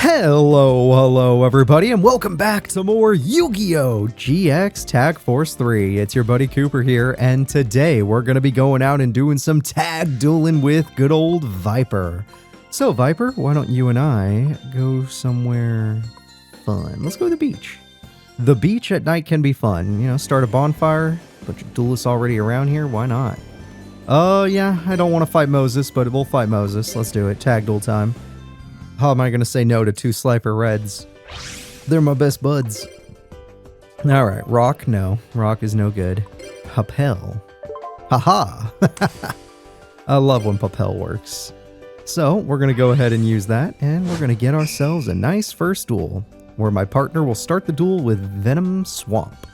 Hello everybody, and welcome back to more Yu-Gi-Oh! GX Tag Force 3. It's your buddy Cooper here, and today we're going to be going out and doing some tag dueling with good old Viper. So Viper, why don't you and I go somewhere fun? Let's go to the beach. The beach at night can be fun. You know, start a bonfire, bunch of duelists already around here, why not? Yeah, I don't want to fight Moses, but we'll fight Moses. Let's do it. Tag duel time. How am I going to say no to two Slifer Reds? They're my best buds. Alright, Rock, no. Rock is no good. Papel. Haha! I love when Papel works. So, we're going to go ahead and use that, and we're going to get ourselves a nice first duel, where my partner will start the duel with Venom Swamp.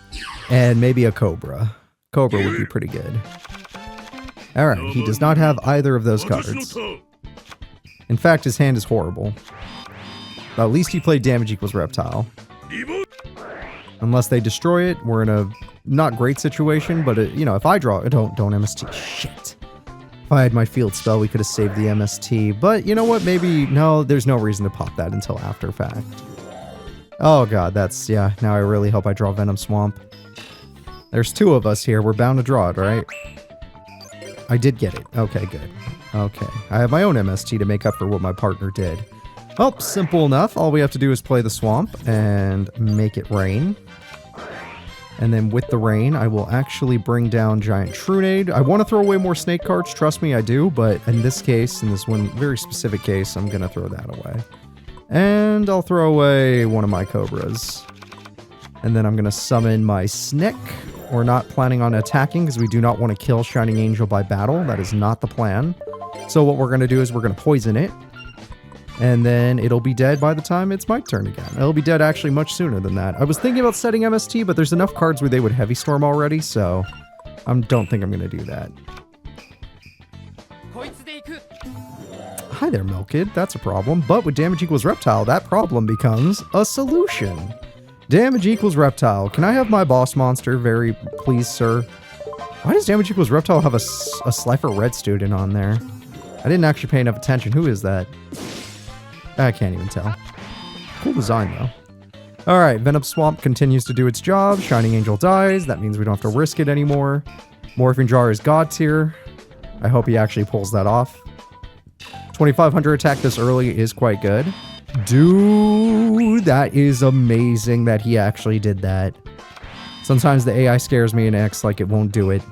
And maybe a Cobra. Cobra would be pretty good. Alright, he does not have either of those cards. In fact, his hand is horrible. But at least he played damage equals reptile. Unless they destroy it, we're in a not great situation, but you know, if I draw it, don't MST. Shit. If I had my field spell, we could have saved the MST. But you know what? Maybe, no, there's no reason to pop that until after fact. Oh god, that's, yeah, now I really hope I draw Venom Swamp. There's two of us here, we're bound to draw it, right? I did get it. Okay, good. Okay, I have my own MST to make up for what my partner did. Well, simple enough. All we have to do is play the swamp and make it rain. And then with the rain, I will actually bring down Giant Trunade. I want to throw away more snake cards, trust me, I do, but in this case, in this one very specific case, I'm going to throw that away. And I'll throw away one of my Cobras. And then I'm going to summon my Snick. We're not planning on attacking because we do not want to kill Shining Angel by battle. That is not the plan. So what we're going to do is we're going to poison it. And then it'll be dead by the time it's my turn again. It'll be dead actually much sooner than that. I was thinking about setting MST, but there's enough cards where they would Heavy Storm already, so I don't think I'm going to do that. Hi there, Milkid. That's a problem. But with damage equals reptile, that problem becomes a solution. Damage equals reptile. Can I have my boss monster? Very please, sir. Why does damage equals reptile have a Slifer Red student on there? I didn't actually pay enough attention. Who is that? I can't even tell. Cool design, though. Alright, Venom Swamp continues to do its job. Shining Angel dies. That means we don't have to risk it anymore. Morphing Jar is God tier. I hope he actually pulls that off. 2500 attack this early is quite good. Dude, that is amazing that he actually did that. Sometimes the AI scares me and acts like it won't do it.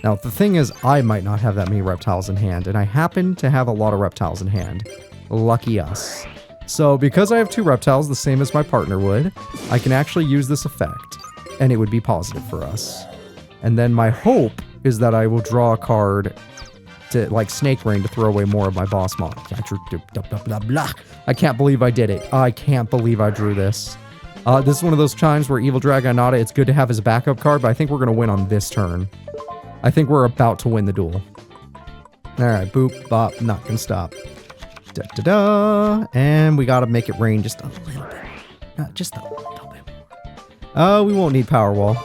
Now, the thing is, I might not have that many reptiles in hand, and I happen to have a lot of reptiles in hand. Lucky us. So, because I have two reptiles, the same as my partner would, I can actually use this effect, and it would be positive for us. And then my hope is that I will draw a card to, like, Snake Rain to throw away more of my boss mod. I can't believe I did it. I can't believe I drew this. This is one of those times where Evil Dragonata, it's good to have as a backup card, but I think we're going to win on this turn. I think we're about to win the duel. Alright, boop, bop, not going to stop. Da-da-da. And we got to make it rain just a little bit. Just a little bit more. We won't need Power Wall.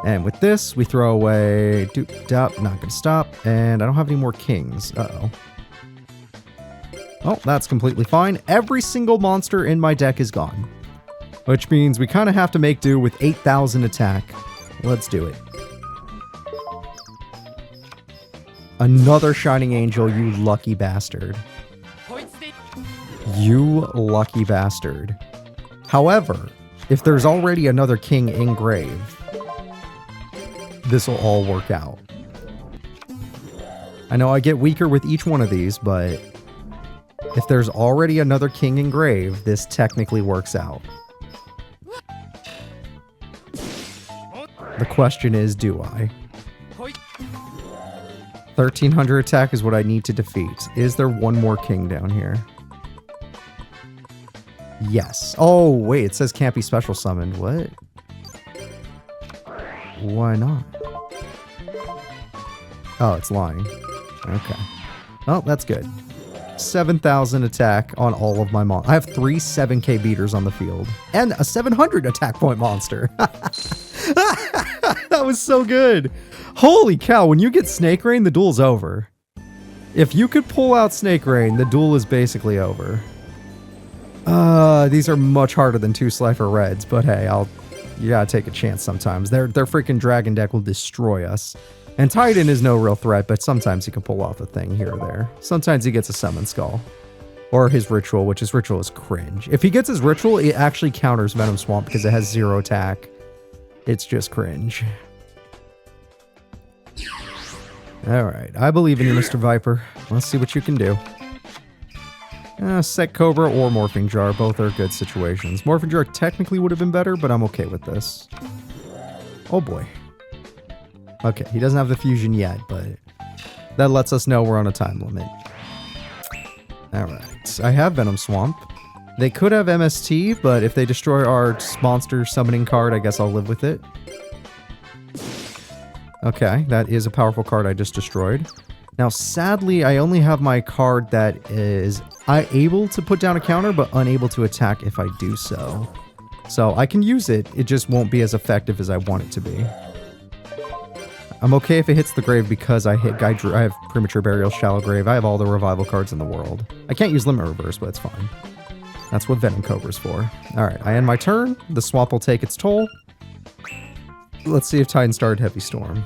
And with this, we throw away doop-dop, not going to stop. And I don't have any more kings. Uh-oh. Oh, that's completely fine. Every single monster in my deck is gone. Which means we kind of have to make do with 8,000 attack. Let's do it. Another Shining Angel, you lucky bastard. You lucky bastard. However, if there's already another king in grave, this will all work out. I know I get weaker with each one of these, but if there's already another king in grave, this technically works out. The question is, do I? 1300 attack is what I need to defeat. Is there one more king down here? Yes. Oh, wait, it says can't be special summoned. What? Why not? Oh, it's lying. Okay. Well, that's good. 7,000 attack on all of my monsters. I have 3 7k beaters on the field. And a 700 attack point monster. That was so good. Holy cow, when you get Snake Rain, the duel's over. If you could pull out Snake Rain, the duel is basically over. These are much harder than 2 Slifer Reds, but hey, you gotta take a chance sometimes. Their freaking dragon deck will destroy us. And Titan is no real threat, but sometimes he can pull off a thing here or there. Sometimes he gets a Summon Skull. Or his Ritual, which his Ritual is cringe. If he gets his Ritual, it actually counters Venom Swamp because it has 0 attack. It's just cringe. Alright, I believe in you, Mr. Viper. Let's see what you can do. Set Cobra or Morphing Jar, both are good situations. Morphing Jar technically would have been better, but I'm okay with this. Oh boy. Okay, he doesn't have the fusion yet, but that lets us know we're on a time limit. Alright, I have Venom Swamp. They could have MST, but if they destroy our monster summoning card, I guess I'll live with it. Okay, that is a powerful card I just destroyed. Now, sadly, I only have my card that is able to put down a counter, but unable to attack if I do so. So I can use it, it just won't be as effective as I want it to be. I'm okay if it hits the grave because I have Premature Burial, Shallow Grave, I have all the revival cards in the world. I can't use Limit Reverse, but it's fine. That's what Venom Cobra's for. Alright, I end my turn, the swamp will take its toll. Let's see if Titan started Heavy Storm.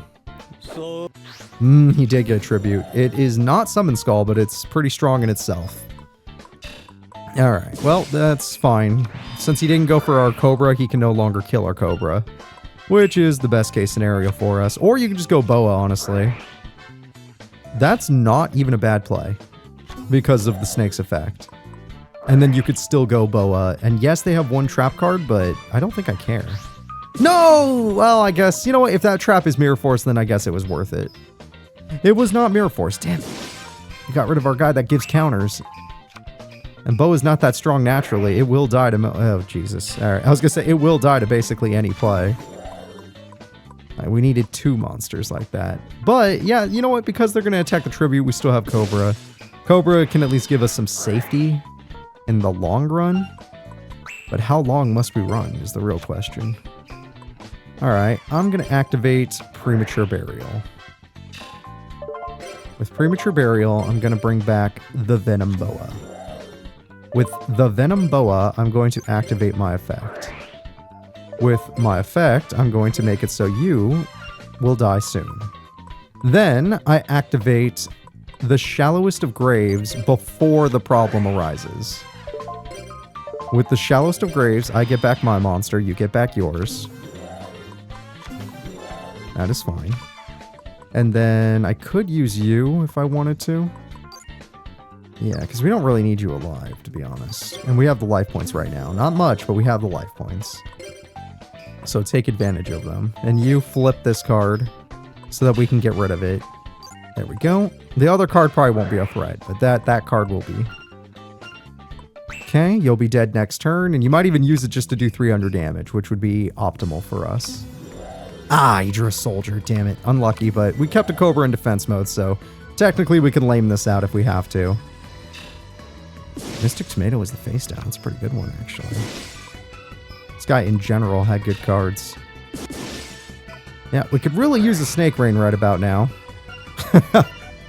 He did get a tribute. It is not Summon Skull, but it's pretty strong in itself. Alright, well, that's fine. Since he didn't go for our Cobra, he can no longer kill our Cobra. Which is the best case scenario for us. Or you can just go Boa, honestly. That's not even a bad play. Because of the Snake's effect. And then you could still go Boa. And yes, they have 1 trap card, but I don't think I care. No! Well, I guess, you know what? If that trap is Mirror Force, then I guess it was worth it. It was not Mirror Force, damn it. We got rid of our guy that gives counters. And Boa's not that strong naturally. It will die to... Oh, Jesus. Alright, I was gonna say, it will die to basically any play. We needed 2 monsters like that. But, yeah, you know what? Because they're gonna attack the tribute, we still have Cobra. Cobra can at least give us some safety in the long run. But how long must we run is the real question. Alright, I'm gonna activate Premature Burial. With Premature Burial, I'm gonna bring back the Venom Boa. With the Venom Boa, I'm going to activate my effect. With my effect, I'm going to make it so you will die soon. Then, I activate the Shallowest of Graves before the problem arises. With the Shallowest of Graves, I get back my monster, you get back yours. That is fine. And then I could use you if I wanted to. Yeah, because we don't really need you alive, to be honest. And we have the life points right now. Not much, but we have the life points. So take advantage of them. And you flip this card so that we can get rid of it. There we go. The other card probably won't be a threat, but that card will be. Okay, you'll be dead next turn, and you might even use it just to do 300 damage, which would be optimal for us. Ah, you drew a soldier, damn it. Unlucky, but we kept a Cobra in defense mode, so technically we can lame this out if we have to. Mystic Tomato was the face down. That's a pretty good one, actually. This guy in general had good cards. Yeah, we could really use a Snake Rain right about now.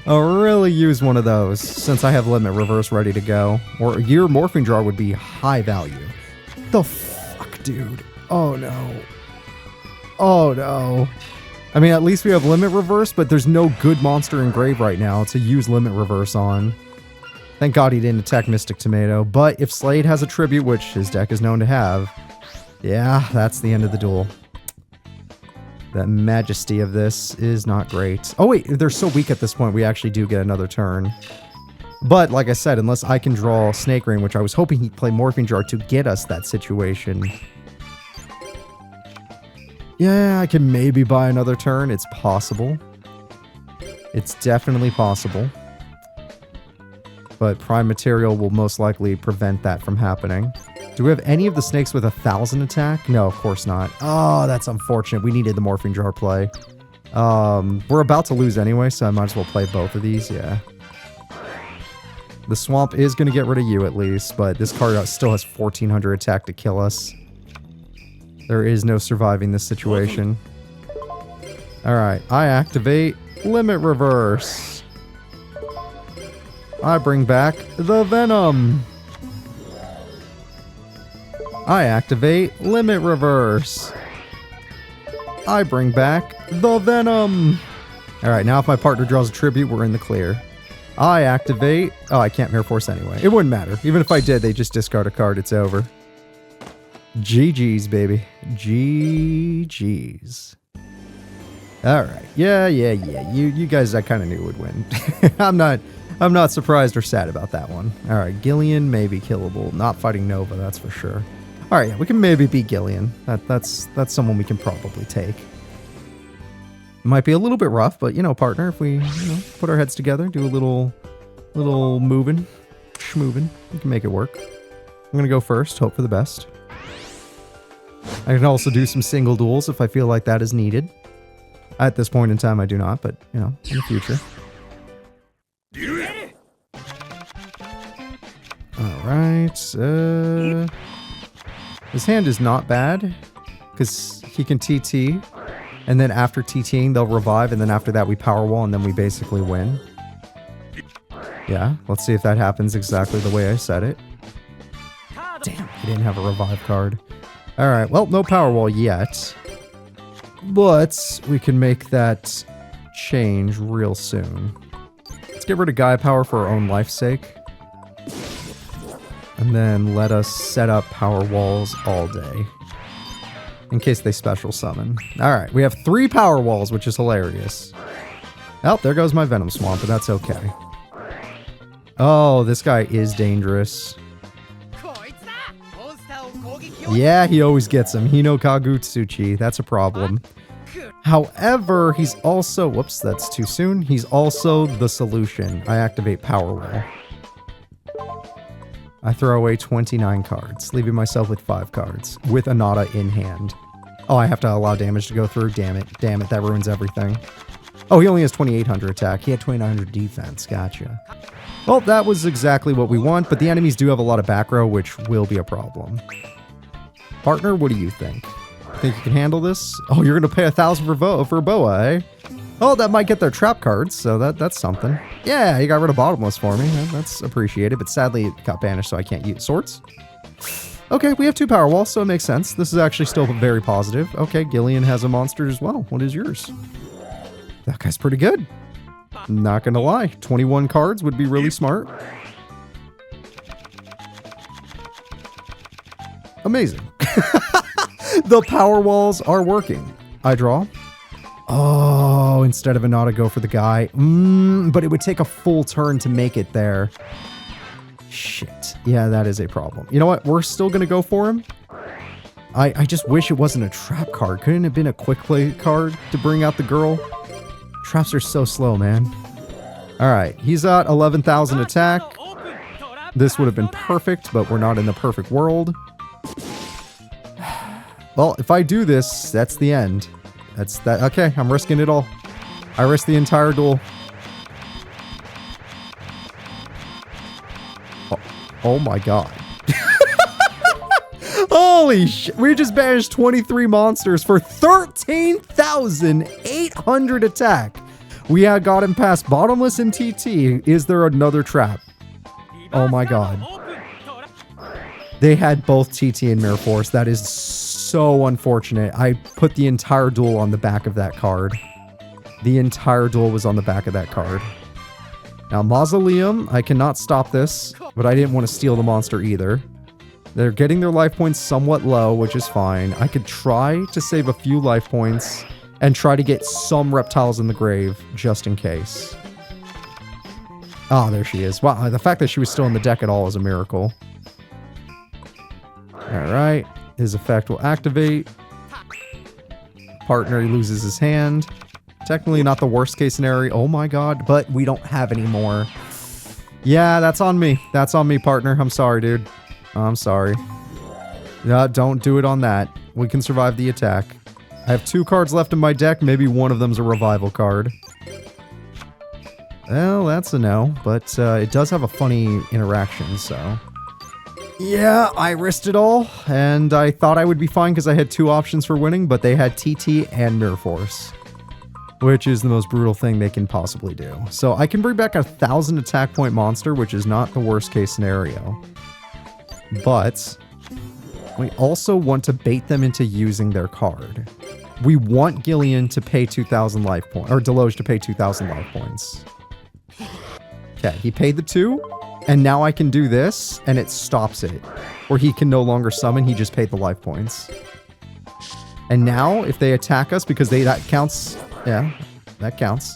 I'll really use one of those, since I have Limit Reverse ready to go. Or your Morphing Jar would be high value. The fuck, dude? Oh no. Oh no. I mean, at least we have Limit Reverse, but there's no good monster in grave right now to use Limit Reverse on. Thank God he didn't attack Mystic Tomato, but if Slade has a tribute, which his deck is known to have, yeah, that's the end of the duel. The majesty of this is not great. Oh wait, they're so weak at this point, we actually do get another turn. But, like I said, unless I can draw Snake Rain, which I was hoping he'd play Morphing Jar to get us that situation. Yeah, I can maybe buy another turn. It's possible. It's definitely possible. But Prime Material will most likely prevent that from happening. Do we have any of the snakes with 1,000 attack? No, of course not. Oh, that's unfortunate. We needed the Morphing Jar play. We're about to lose anyway, so I might as well play both of these, yeah. The Swamp is going to get rid of you at least, but this card still has 1,400 attack to kill us. There is no surviving this situation. Alright, I activate Limit Reverse. I bring back the Venom. I activate Limit Reverse. I bring back the Venom. Alright, now if my partner draws a tribute, we're in the clear. I activate... Oh, I can't Mirror Force anyway. It wouldn't matter. Even if I did, they just discard a card. It's over. GG's, baby. GG's. Alright. Yeah. You guys, I kind of knew would win. I'm not surprised or sad about that one. Alright, Gillian may be killable. Not fighting Nova, that's for sure. Alright, yeah, we can maybe beat Gillian. That's someone we can probably take. Might be a little bit rough, but, you know, partner, if we put our heads together, do a little moving, schmooving, we can make it work. I'm going to go first, hope for the best. I can also do some single duels if I feel like that is needed. At this point in time, I do not, but, you know, in the future. Alright, his hand is not bad, because he can TT, and then after TTing, they'll revive, and then after that we power wall, and then we basically win. Yeah, let's see if that happens exactly the way I said it. Damn, he didn't have a revive card. Alright, well, no power wall yet. But we can make that change real soon. Let's get rid of Gaia Power for our own life's sake. And then let us set up power walls all day. In case they special summon. Alright, we have 3 power walls, which is hilarious. Oh, there goes my Venom Swamp, but that's okay. Oh, this guy is dangerous. Yeah, he always gets him. Hino Kagutsuchi. That's a problem. However, he's also... Whoops, that's too soon. He's also the solution. I activate Power Wall. I throw away 29 cards, leaving myself with 5 cards, with Anata in hand. Oh, I have to allow damage to go through? Damn it, that ruins everything. Oh, he only has 2800 attack. He had 2900 defense. Gotcha. Well, that was exactly what we want, but the enemies do have a lot of back row, which will be a problem. Partner, what do you think? Think you can handle this? Oh, you're gonna pay 1,000 for Boa, eh? Oh, that might get their trap cards, so that's something. Yeah, you got rid of Bottomless for me. That's appreciated, but sadly it got banished, so I can't use swords. Okay, we have 2 power walls, so it makes sense. This is actually still very positive. Okay, Gillian has a monster as well. What is yours? That guy's pretty good. Not gonna lie. 21 cards would be really smart. Amazing. The power walls are working. I draw. Oh, instead of Anata, go for the guy. But it would take a full turn to make it there. Shit. Yeah, that is a problem. You know what? We're still going to go for him. I just wish it wasn't a trap card. Couldn't it have been a quick play card to bring out the girl? Traps are so slow, man. Alright, he's at 11,000 attack. This would have been perfect, but we're not in the perfect world. Well, if I do this, that's the end. That's that. Okay, I'm risking it all. I risk the entire duel. Oh my god. Holy shit. We just banished 23 monsters for 13,800 attack. We had got him past Bottomless and TT. Is there another trap? Oh my god. They had both TT and Mirror Force. That is so unfortunate. I put the entire duel on the back of that card. The entire duel was on the back of that card. Now, Mausoleum, I cannot stop this, but I didn't want to steal the monster either. They're getting their life points somewhat low, which is fine. I could try to save a few life points and try to get some reptiles in the grave, just in case. Oh, there she is. Wow, the fact that she was still in the deck at all is a miracle. Alright, his effect will activate. Partner loses his hand. Technically not the worst case scenario. Oh my god, but we don't have any more. Yeah, that's on me. That's on me, partner. I'm sorry, dude. I'm sorry. Yeah, don't do it on that. We can survive the attack. I have 2 cards left in my deck. Maybe one of them's a revival card. Well, that's a no, but it does have a funny interaction, so... Yeah, I risked it all, and I thought I would be fine because I had 2 options for winning, but they had TT and Mirror Force, which is the most brutal thing they can possibly do. So I can bring back a 1,000 attack point monster, which is not the worst case scenario. But We also want to bait them into using their card. We want Gillian to pay 2,000 life points, or Deloge to pay 2,000 life points. Okay, he paid the 2, and now I can do this, and it stops it. Or he can no longer summon, he just paid the life points. And now, if they attack us, because that counts, yeah, that counts.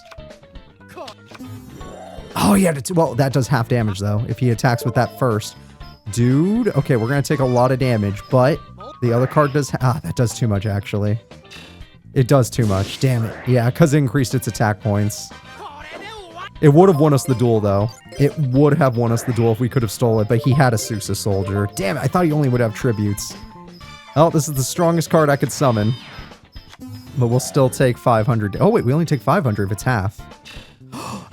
Oh, yeah, well, that does half damage, though, if he attacks with that first. Dude, okay, we're going to take a lot of damage, but the other card does, that does too much, actually. It does too much, damn it. Yeah, because it increased its attack points. It would have won us the duel, though. It would have won us the duel if we could have stole it, but he had a Sousa soldier. Damn it, I thought he only would have tributes. Oh, this is the strongest card I could summon. But we'll still take 500. Oh, wait, we only take 500 if it's half.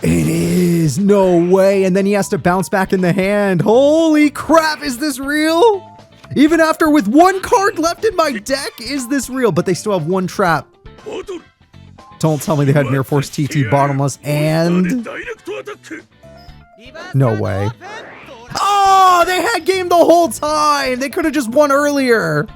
It is! No way! And then he has to bounce back in the hand. Holy crap, is this real? Even after with one card left in my deck, is this real? But they still have one trap. Don't tell me they had Mirror Force TT bottomless and... No way. Oh, they had game the whole time! They could have just won earlier!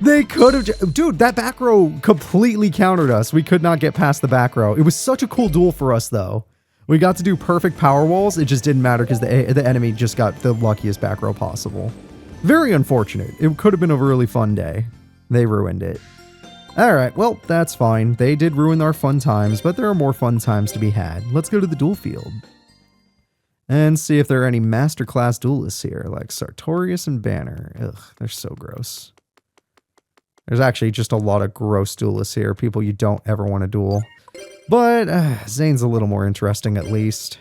They could have... Dude, that back row completely countered us. We could not get past the back row. It was such a cool duel for us, though. We got to do perfect power walls. It just didn't matter because the enemy just got the luckiest back row possible. Very unfortunate. It could have been a really fun day. They ruined it. Alright, well, that's fine. They did ruin our fun times, but there are more fun times to be had. Let's go to the duel field. And see if there are any masterclass duelists here, like Sartorius and Banner. Ugh, they're so gross. There's actually just a lot of gross duelists here, people you don't ever want to duel. But Zane's a little more interesting, at least.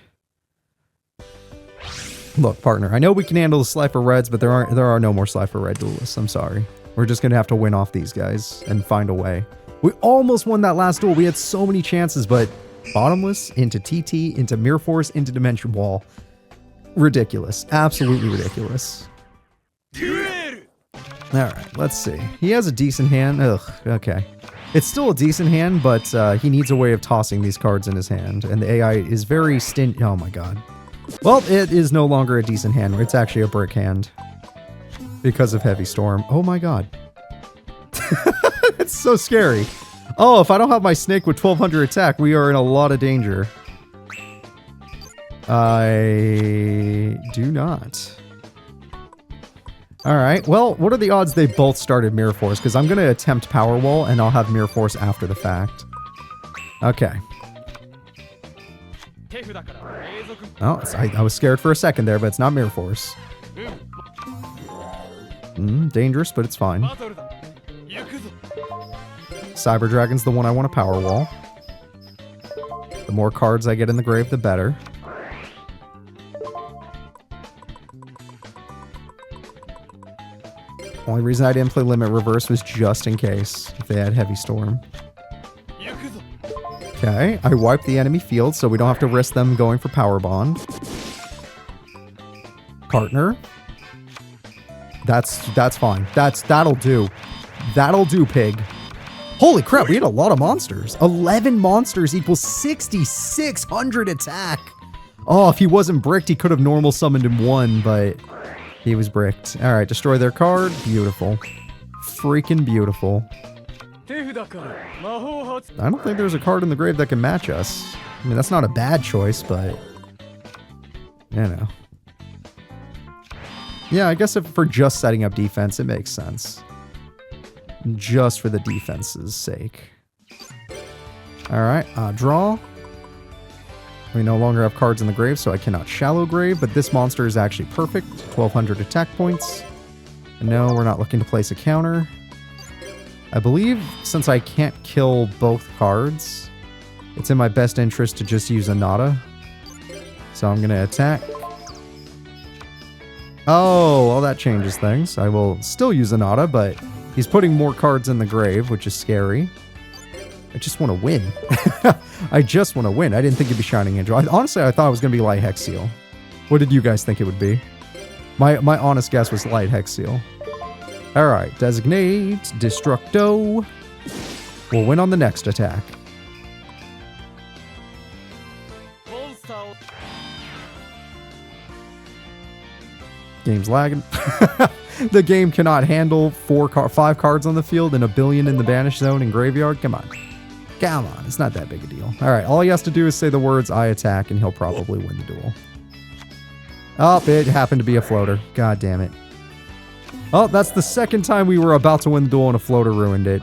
Look, partner, I know we can handle the Slifer Reds, but there are no more Slifer Red duelists. I'm sorry. We're just going to have to win off these guys and find a way. We almost won that last duel. We had so many chances, but bottomless, into TT, into Mirror Force, into Dimension Wall. Ridiculous. Absolutely ridiculous. Alright, let's see. He has a decent hand. Ugh, okay. It's still a decent hand, but he needs a way of tossing these cards in his hand. And the AI is very stingy. Oh my god. Well, it is no longer a decent hand. It's actually a brick hand. Because of Heavy Storm. Oh my god. It's so scary. Oh, if I don't have my snake with 1200 attack, we are in a lot of danger. I do not. Alright, well, what are the odds they both started Mirror Force? Because I'm going to attempt Power Wall, and I'll have Mirror Force after the fact. Okay. Oh, I was scared for a second there, but it's not Mirror Force. Dangerous, but it's fine. Cyber Dragon's the one I want to Power Wall. The more cards I get in the grave, the better. Only reason I didn't play Limit Reverse was just in case, if they had Heavy Storm. Okay, I wiped the enemy field, so we don't have to risk them going for Power Bond. Partner. That's fine. That'll do. That'll do, pig. Holy crap, we had a lot of monsters. 11 monsters equals 6,600 attack. Oh, if he wasn't bricked, he could have normal summoned in one, but he was bricked. Alright, destroy their card. Beautiful. Freaking beautiful. I don't think there's a card in the grave that can match us. I mean, that's not a bad choice, but... you know. Yeah, I guess if for just setting up defense, it makes sense. Just for the defense's sake. Alright, draw. We no longer have cards in the grave, so I cannot Shallow Grave, but this monster is actually perfect. 1,200 attack points. And no, we're not looking to place a counter. I believe since I can't kill both cards, it's in my best interest to just use a Nada. So I'm going to attack. Oh, well that changes things. I will still use a Nada, but he's putting more cards in the grave, which is scary. I just want to win. I just want to win. I didn't think it'd be Shining Angel. Honestly, I thought it was going to be Light Hex Seal. What did you guys think it would be? My honest guess was Light Hex Seal. Alright, designate, Destructo. We'll win on the next attack. Game's lagging. The game cannot handle 5 cards on the field and 1 billion in the banish zone and graveyard. Come on. Come on. It's not that big a deal. All right. All he has to do is say the words, I attack, and he'll probably win the duel. Oh, it happened to be a floater. God damn it. Oh, that's the second time we were about to win the duel and a floater ruined it.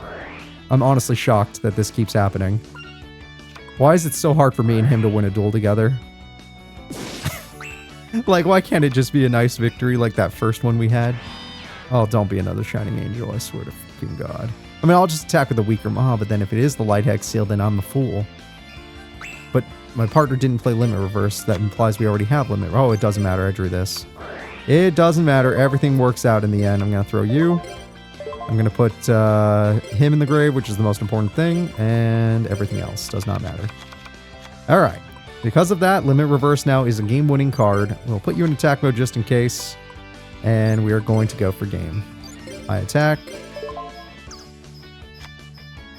I'm honestly shocked that this keeps happening. Why is it so hard for me and him to win a duel together? Like, why can't it just be a nice victory like that first one we had? Oh, don't be another Shining Angel, I swear to fucking God. I mean, I'll just attack with a weaker mob, but then if it is the Light Hex Seal, then I'm the fool. But my partner didn't play Limit Reverse. That implies we already have Limit. Oh, it doesn't matter. I drew this. It doesn't matter. Everything works out in the end. I'm going to throw you. I'm going to put him in the grave, which is the most important thing, and everything else does not matter. All right. Because of that, Limit Reverse now is a game-winning card. We'll put you in attack mode just in case, and we are going to go for game. I attack.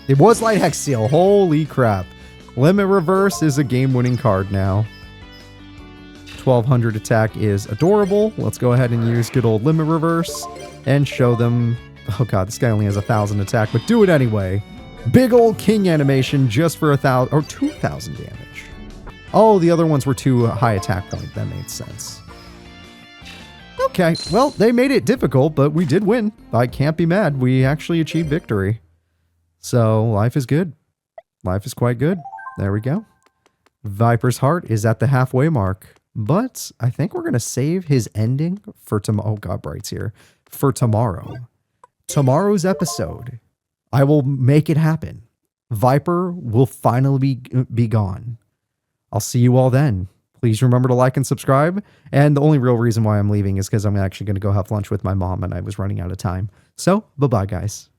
It was Light Hex Seal. Holy crap. Limit Reverse is a game-winning card now. 1200 attack is adorable. Let's go ahead and use good old Limit Reverse and show them... Oh god, this guy only has 1000 attack, but do it anyway. Big old king animation just for 1000 or 2000 damage. Oh, the other ones were too high attack point. That made sense. Okay, well, they made it difficult, but we did win. I can't be mad. We actually achieved victory. So, life is good. Life is quite good. There we go. Viper's heart is at the halfway mark. But I think we're going to save his ending for tomorrow. Oh, God, Bright's here. For tomorrow. Tomorrow's episode. I will make it happen. Viper will finally be gone. I'll see you all then. Please remember to like and subscribe. And the only real reason why I'm leaving is because I'm actually going to go have lunch with my mom and I was running out of time. So, bye-bye, guys.